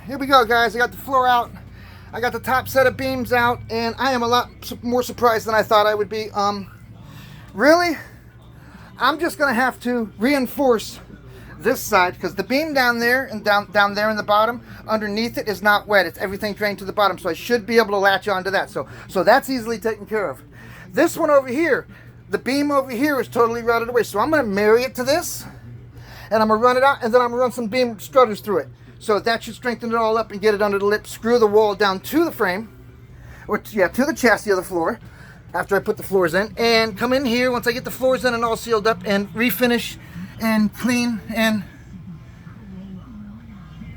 Here we go, guys. I got the floor out. I got the top set of beams out, and I am a lot more surprised than I thought I would be. Really? I'm just gonna have to reinforce this side because the beam down there and down there in the bottom, underneath it is not wet. It's everything drained to the bottom, so I should be able to latch onto that. So that's easily taken care of. This one over here, the beam over here is totally rotted away. So I'm gonna marry it to this, and I'm gonna run it out, and then I'm gonna run some beam strutters through it. So that should strengthen it all up and get it under the lip. Screw the wall down to the frame, or to the chassis of the floor after I put the floors in, and come in here once I get the floors in and all sealed up and refinish and clean and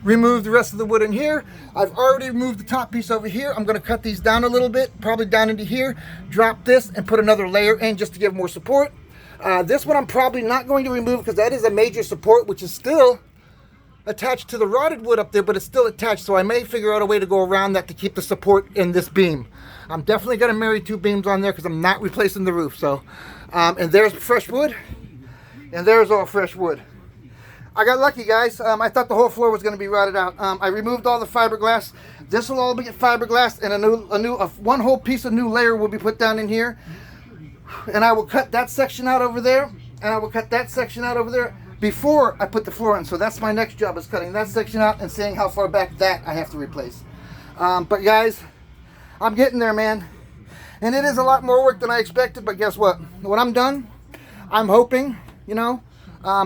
remove the rest of the wood in here. I've already removed the top piece over here. I'm going to cut these down a little bit, probably down into here, drop this and put another layer in just to give more support. This one I'm probably not going to remove because that is a major support, which is still attached to the rotted wood up there, but it's still attached, so I may figure out a way to go around that to keep the support in this beam. I'm definitely going to marry two beams on there because I'm not replacing the roof. So and there's fresh wood, and there's all fresh wood. I got lucky, guys. I thought the whole floor was going to be rotted out. I removed all the fiberglass. This will all be fiberglass, and one whole piece of new layer will be put down in here, and I will cut that section out over there, and I will cut that section out over there before I put the floor in. So that's my next job, is cutting that section out and seeing how far back that I have to replace. But guys, I'm getting there, man. And it is a lot more work than I expected, but guess what? When I'm done, I'm hoping, my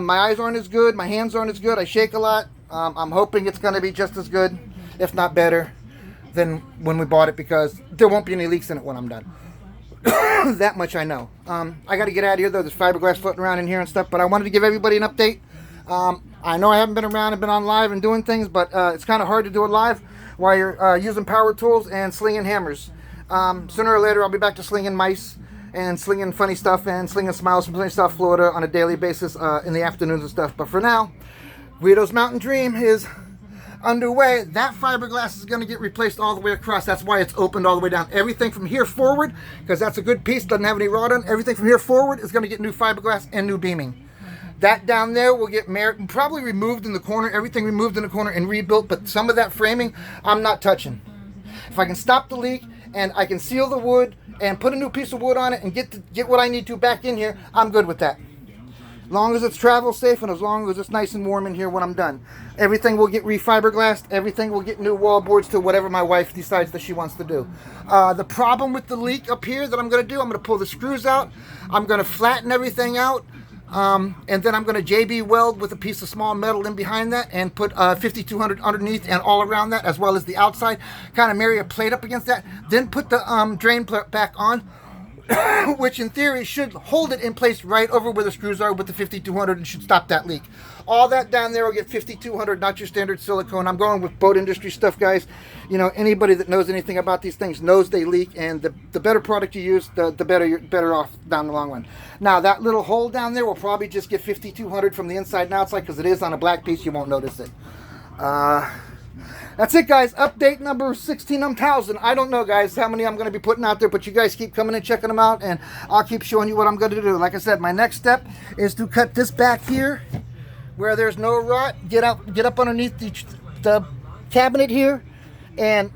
eyes aren't as good, my hands aren't as good, I shake a lot. I'm hoping it's gonna be just as good, if not better, than when we bought it, because there won't be any leaks in it when I'm done. That much I know. I got to get out of here, though. There's fiberglass floating around in here and stuff, but I wanted to give everybody an update. I know I haven't been around and been on live and doing things, but it's kind of hard to do it live while you're using power tools and slinging hammers. Sooner or later, I'll be back to slinging mice and slinging funny stuff and slinging smiles from Sunny South Florida on a daily basis in the afternoons and stuff. But for now, Guido's Mountain Dream is underway. That fiberglass is going to get replaced all the way across. That's why it's opened all the way down. Everything from here forward, because that's a good piece, doesn't have any rot on, everything from here forward is going to get new fiberglass and new beaming. That down there will get probably removed in the corner, everything removed in the corner and rebuilt, but some of that framing I'm not touching. If I can stop the leak and I can seal the wood and put a new piece of wood on it and get what I need to back in here, I'm good with that. As long as it's travel safe and as long as it's nice and warm in here when I'm done. Everything will get refiberglassed. Everything will get new wall boards to whatever my wife decides that she wants to do. The problem with the leak up here that I'm going to do, I'm going to pull the screws out. I'm going to flatten everything out. And then I'm going to JB weld with a piece of small metal in behind that and put 5200 underneath and all around that, as well as the outside. Kind of marry a plate up against that. Then put the drain back on. Which in theory should hold it in place right over where the screws are with the 5200 and should stop that leak. All that down there will get 5200, not your standard silicone. I'm going with boat industry stuff, guys. Anybody that knows anything about these things knows they leak, and the better product you use, the better you're better off down the long run. Now that little hole down there will probably just get 5200 from the inside and outside because it is on a black piece. You won't notice it. That's it, guys. Update number 16,000. I don't know, guys, how many I'm going to be putting out there, but you guys keep coming and checking them out, and I'll keep showing you what I'm going to do. Like I said, my next step is to cut this back here where there's no rot. Get up underneath the cabinet here and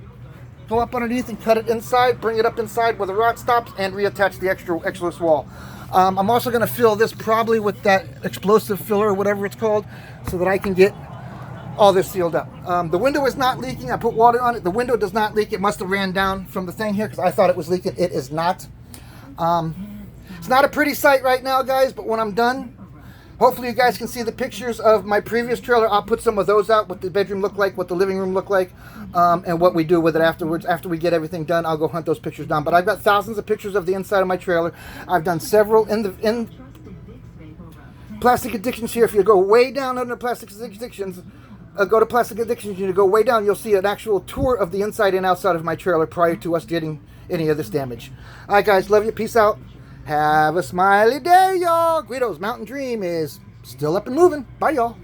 go up underneath and cut it inside, bring it up inside where the rot stops, and reattach the extra wall. I'm also going to fill this probably with that explosive filler or whatever it's called so that I can get all this sealed up. The window is not leaking. I put water on it. The window does not leak. It must have ran down from the thing here because I thought it was leaking. It is not. It's not a pretty sight right now, guys, but when I'm done, hopefully you guys can see the pictures of my previous trailer. I'll put some of those out, what the bedroom looked like, what the living room looked like, and what we do with it afterwards. After we get everything done, I'll go hunt those pictures down. But I've got thousands of pictures of the inside of my trailer. I've done several in Plastic Addictions here. If you go way down under Plastic Addictions, go to Plastic Addictions, you go way down, you'll see an actual tour of the inside and outside of my trailer prior to us getting any of this damage. Alright, guys, love you, peace out, have a smiley day, y'all. Guido's Mountain Dream is still up and moving. Bye, y'all.